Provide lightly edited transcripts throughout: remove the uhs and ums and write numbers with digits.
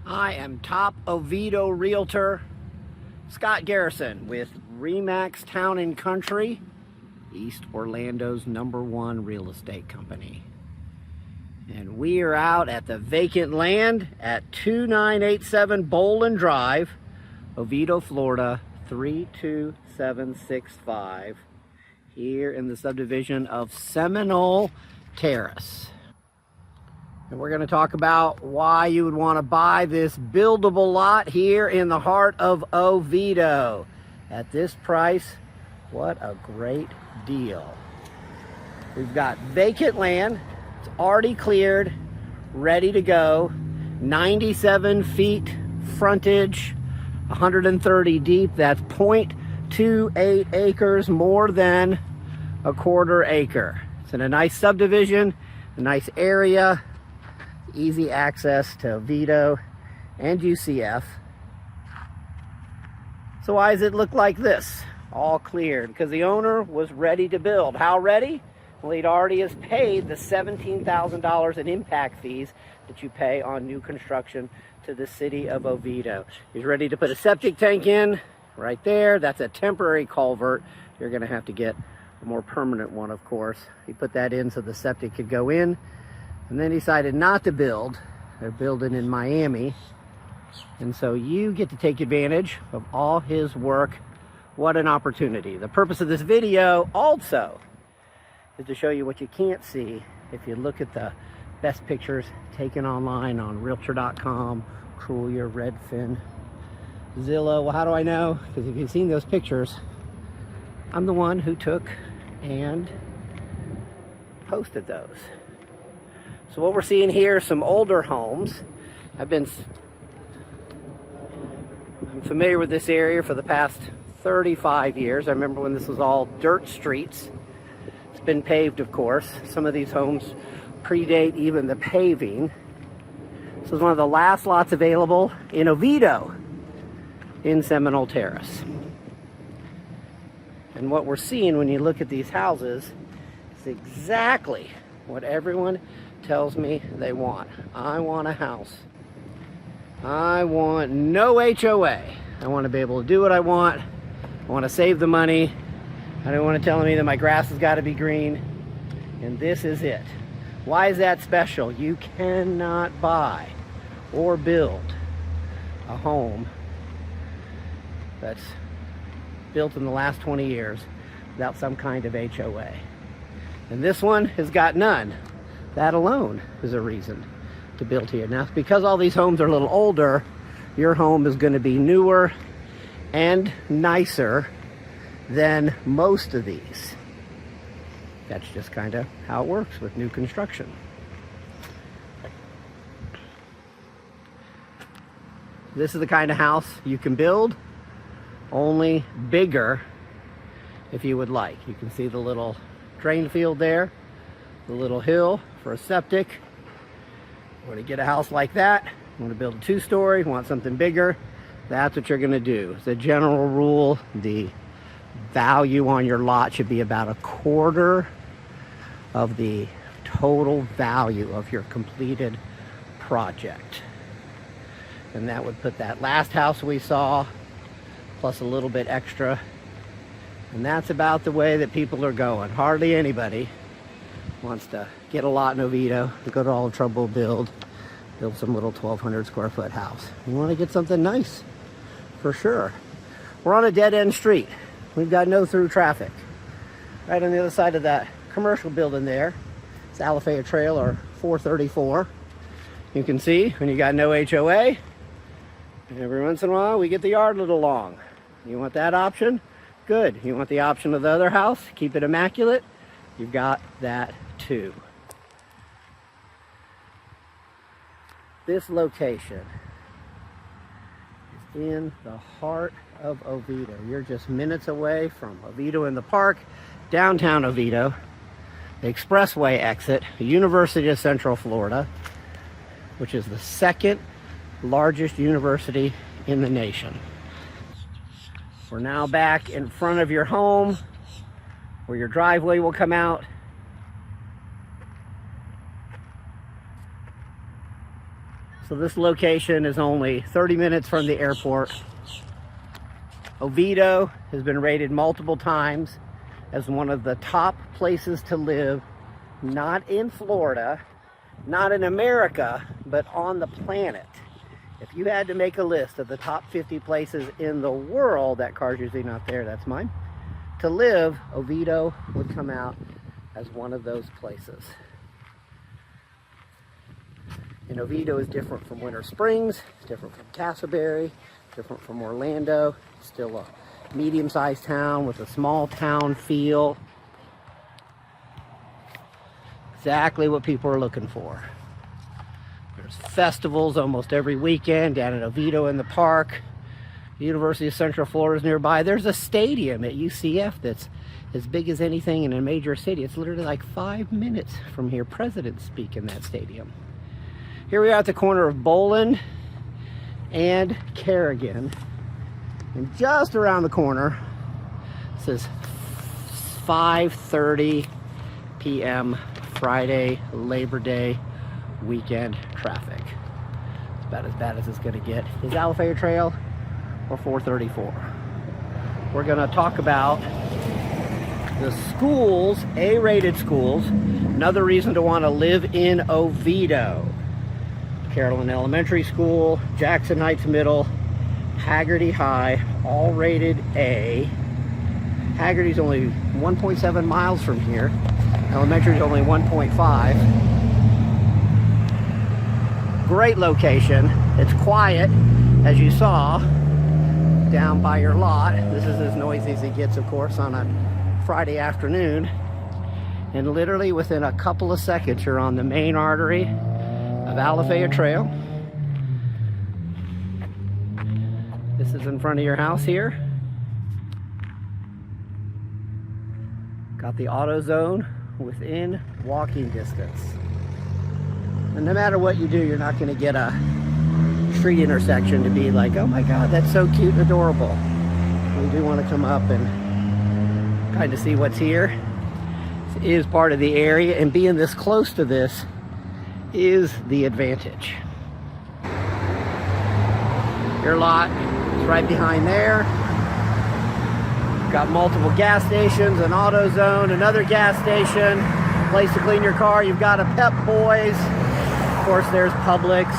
I am top Oviedo Realtor Scott Garrison with ReMax Town and Country, East Orlando's #1 real estate company. And we are out at the vacant land at 2987 Boland Drive, Oviedo, Florida 32765, here in the subdivision of Seminole Terrace. And we're going to talk about why you would want to buy this buildable lot here in the heart of Oviedo. At this price, what a great deal. We've got vacant land. It's already cleared, ready to go. 97 feet frontage, 130 deep. That's 0.28 acres, more than a quarter acre. It's in a nice subdivision, a nice area. Easy access to Oviedo and UCF. So why does it look like this? All cleared, because the owner was ready to build. How ready? Well, he'd already has paid the $17,000 in impact fees that you pay on new construction to the city of Oviedo. He's ready to put a septic tank in right there. That's a temporary culvert. You're going to have to get a more permanent one, of course. He put that in so the septic could go in. And then decided not to build. They're building in Miami. And so you get to take advantage of all his work. What an opportunity. The purpose of this video also is to show you what you can't see if you look at the best pictures taken online on Realtor.com, Courier, Redfin, Zillow. Well, how do I know? Because if you've seen those pictures, I'm the one who took and posted those. So what we're seeing here are some older homes. I'm familiar with this area for the past 35 years. I remember when this was all dirt streets. It's been paved, of course. Some of these homes predate even the paving. This is one of the last lots available in Oviedo in Seminole Terrace. And what we're seeing when you look at these houses is exactly what everyone tells me they want. I want a house. I want no HOA. I want to be able to do what I want. I want to save the money. I don't want to tell me that my grass has got to be green. And this is it. Why is that special? You cannot buy or build a home that's built in the last 20 years without some kind of HOA. And this one has got none. That alone is a reason to build here. Now, because all these homes are a little older, your home is going to be newer and nicer than most of these. That's just kind of how it works with new construction. This is the kind of house you can build, only bigger if you would like. You can see the little drain field there, the little hill for a septic. You want to get a house like that, you want to build a 2-story, want something bigger, that's what you're going to do. As a general rule, the value on your lot should be about 1/4 of the total value of your completed project. And that would put that last house we saw plus a little bit extra. And that's about the way that people are going. Hardly anybody wants to get a lot in Oviedo, go to all the trouble, build some little 1,200 square foot house. You want to get something nice, for sure. We're on a dead-end street. We've got no through traffic. Right on the other side of that commercial building there, it's Alafaya Trail, or 434. You can see when you got no HOA, and every once in a while we get the yard a little long. You want that option? Good. You want the option of the other house, keep it immaculate? You've got that too. This location is in the heart of Oviedo. You're just minutes away from Oviedo in the Park, downtown Oviedo, the expressway exit, the University of Central Florida, which is the second largest university in the nation. We're now back in front of your home, where your driveway will come out. So this location is only 30 minutes from the airport. Oviedo has been rated multiple times as one of the top places to live, not in Florida, not in America, but on the planet. If you had to make a list of the top 50 places in the world, that car's usually not there, that's mine, to live, Oviedo would come out as one of those places. And Oviedo is different from Winter Springs, it's different from Castleberry, different from Orlando. It's still a medium-sized town with a small town feel. Exactly what people are looking for. There's festivals almost every weekend down in Oviedo in the park. The University of Central Florida is nearby. There's a stadium at UCF that's as big as anything in a major city. It's literally like 5 minutes from here. Presidents speak in that stadium. Here we are at the corner of Boland and Kerrigan. And just around the corner, it says 5:30 p.m. Friday, Labor Day weekend traffic. It's about as bad as it's gonna get. Is Alafaya Trail or 434? We're gonna talk about the schools, A-rated schools. Another reason to want to live in Oviedo. Carolyn Elementary School, Jackson Heights Middle, Haggerty High, all rated A. Haggerty's only 1.7 miles from here. Elementary's only 1.5. Great location. It's quiet, as you saw, down by your lot. This is as noisy as it gets, of course, on a Friday afternoon. And literally within a couple of seconds, you're on the main artery of Alafaya Trail. This is in front of your house here. Got the AutoZone within walking distance. And no matter what you do, you're not going to get a street intersection to be like, oh my God, that's so cute and adorable. We do want to come up and kind of see what's here. This is part of the area, and being this close to this is the advantage. Your lot is right behind there. Got multiple gas stations, an AutoZone, another gas station, place to clean your car. You've got a Pep Boys. Of course, there's Publix.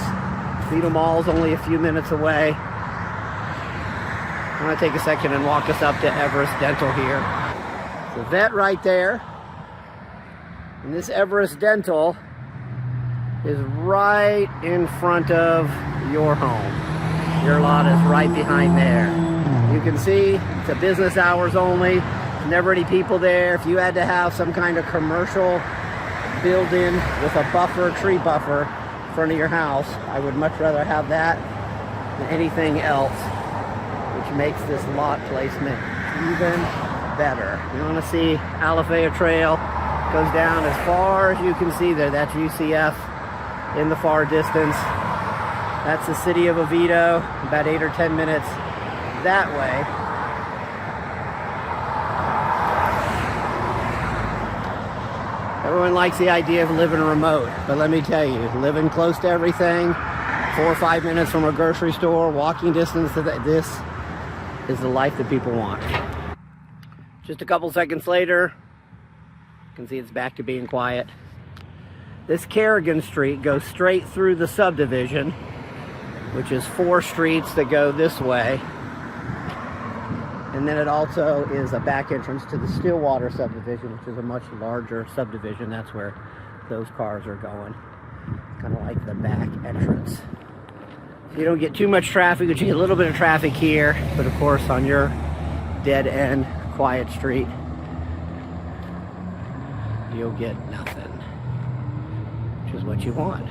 Oviedo Mall's only a few minutes away. I'm gonna take a second and walk us up to Everest Dental here. It's a vet right there. And this Everest Dental is right in front of your home. Your lot is right behind there. You can see it's a business hours only. Never any people there. If you had to have some kind of commercial building with a buffer, tree buffer in front of your house, I would much rather have that than anything else, which makes this lot placement even better. You want to see Alafaya Trail, goes down as far as you can see there. That's UCF in the far distance. That's the city of Oviedo, about 8 or 10 minutes that way. Everyone likes the idea of living remote, but let me tell you, living close to everything, 4 or 5 minutes from a grocery store, walking distance to this is the life that people want. Just a couple seconds later, you can see it's back to being quiet. This Kerrigan Street goes straight through the subdivision, which is 4 streets that go this way. And then it also is a back entrance to the Stillwater subdivision, which is a much larger subdivision. That's where those cars are going. Kind of like the back entrance. So you don't get too much traffic, but you get a little bit of traffic here. But of course, on your dead end, quiet street, you'll get nothing, which is what you want.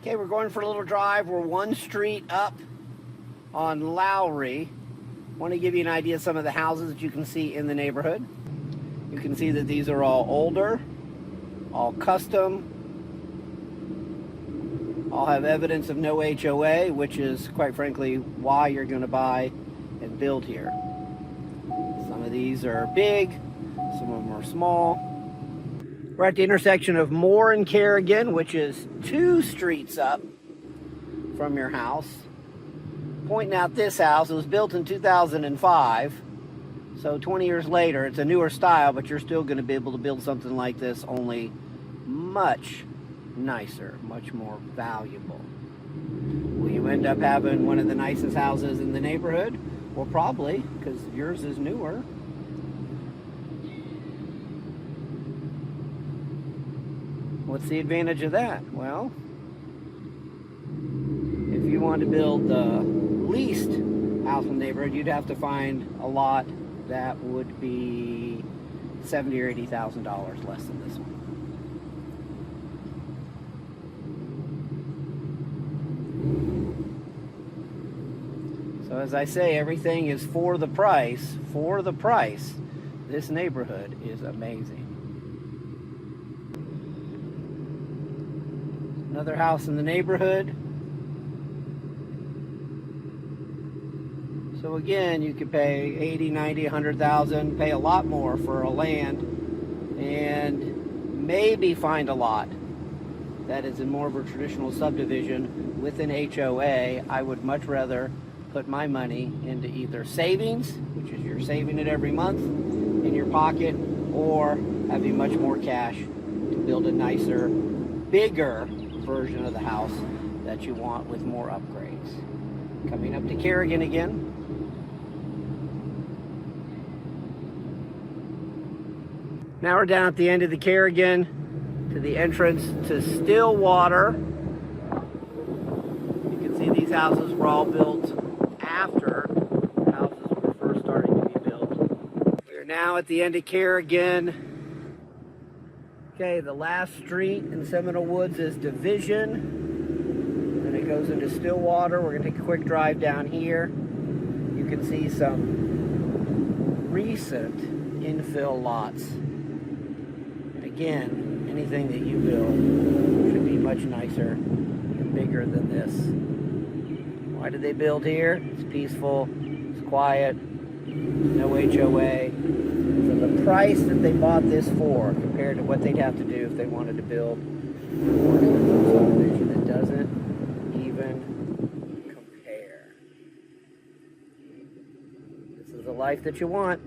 Okay, we're going for a little drive. We're 1 street up on Lowry. I want to give you an idea of some of the houses that you can see in the neighborhood. You can see that these are all older, all custom, all have evidence of no HOA, which is quite frankly why you're going to buy and build here. Some of these are big, some of them are small. We're at the intersection of Moore and Kerrigan, which is 2 streets up from your house. Pointing out this house, it was built in 2005. So 20 years later, it's a newer style, but you're still going to be able to build something like this, only much nicer, much more valuable. Will you end up having one of the nicest houses in the neighborhood? Well, probably, because yours is newer. What's the advantage of that? Well, if you want to build the least house in the neighborhood, you'd have to find a lot that would be $70,000 or $80,000 less than this one. So as I say, everything is for the price. For the price, this neighborhood is amazing. Another house in the neighborhood. So again, you could pay 80, 90, 100,000, pay a lot more for a land, and maybe find a lot that is in more of a traditional subdivision with an HOA. I would much rather put my money into either savings, which is you're saving it every month in your pocket, or having much more cash to build a nicer, bigger version of the house that you want with more upgrades. Coming up to Kerrigan again. Now we're down at the end of the Kerrigan to the entrance to Stillwater. You can see these houses were all built after the houses were first starting to be built. We're now at the end of Kerrigan. Okay, the last street in Seminole Woods is Division. Then it goes into Stillwater. We're going to take a quick drive down here. You can see some recent infill lots. Again, anything that you build should be much nicer and bigger than this. Why did they build here? It's peaceful, it's quiet, no HOA. For the price that they bought this for, compared to what they'd have to do if they wanted to build more expensive subdivision, it doesn't even compare. This is the life that you want.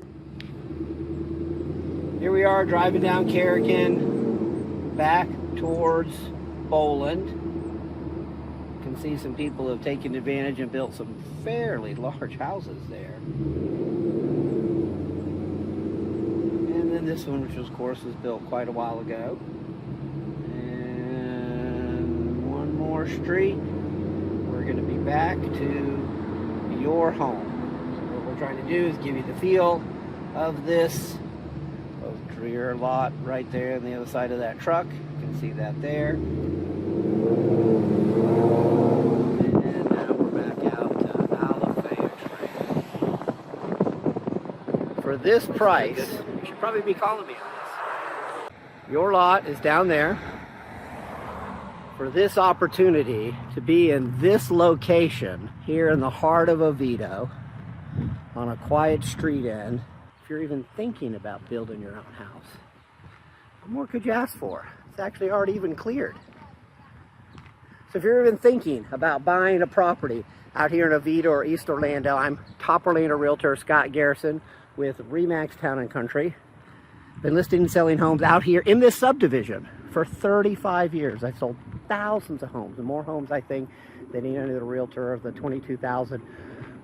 Here we are driving down Kerrigan back towards Boland. You can see some people have taken advantage and built some fairly large houses there. And then this one, which of course was built quite a while ago. And one more street. We're going to be back to your home. So what we're trying to do is give you the feel of this rear lot right there on the other side of that truck. You can see that there. And now we're back out to Alafaya Trail. For this price, you should probably be calling me on this. Your lot is down there. For this opportunity to be in this location here in the heart of Oviedo on a quiet street end, if you're even thinking about building your own house, what more could you ask for? It's actually already even cleared. So if you're even thinking about buying a property out here in Oviedo or East Orlando, I'm top Orlando Realtor Scott Garrison with ReMax Town & Country. Been listing and selling homes out here in this subdivision for 35 years. I've sold thousands of homes, and more homes, I think, than any other realtor of the 22,000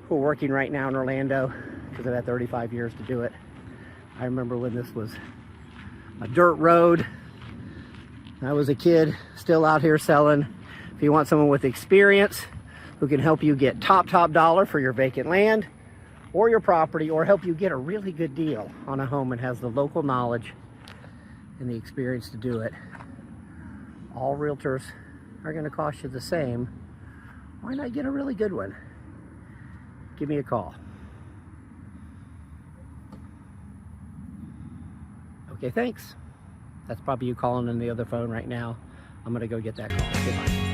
who are working right now in Orlando, because I've had 35 years to do it. I remember when this was a dirt road. I was a kid, still out here selling. If you want someone with experience who can help you get top dollar for your vacant land or your property, or help you get a really good deal on a home and has the local knowledge and the experience to do it, all realtors are going to cost you the same. Why not get a really good one? Give me a call. Okay, thanks. That's probably you calling on the other phone right now. I'm gonna go get that call. Goodbye.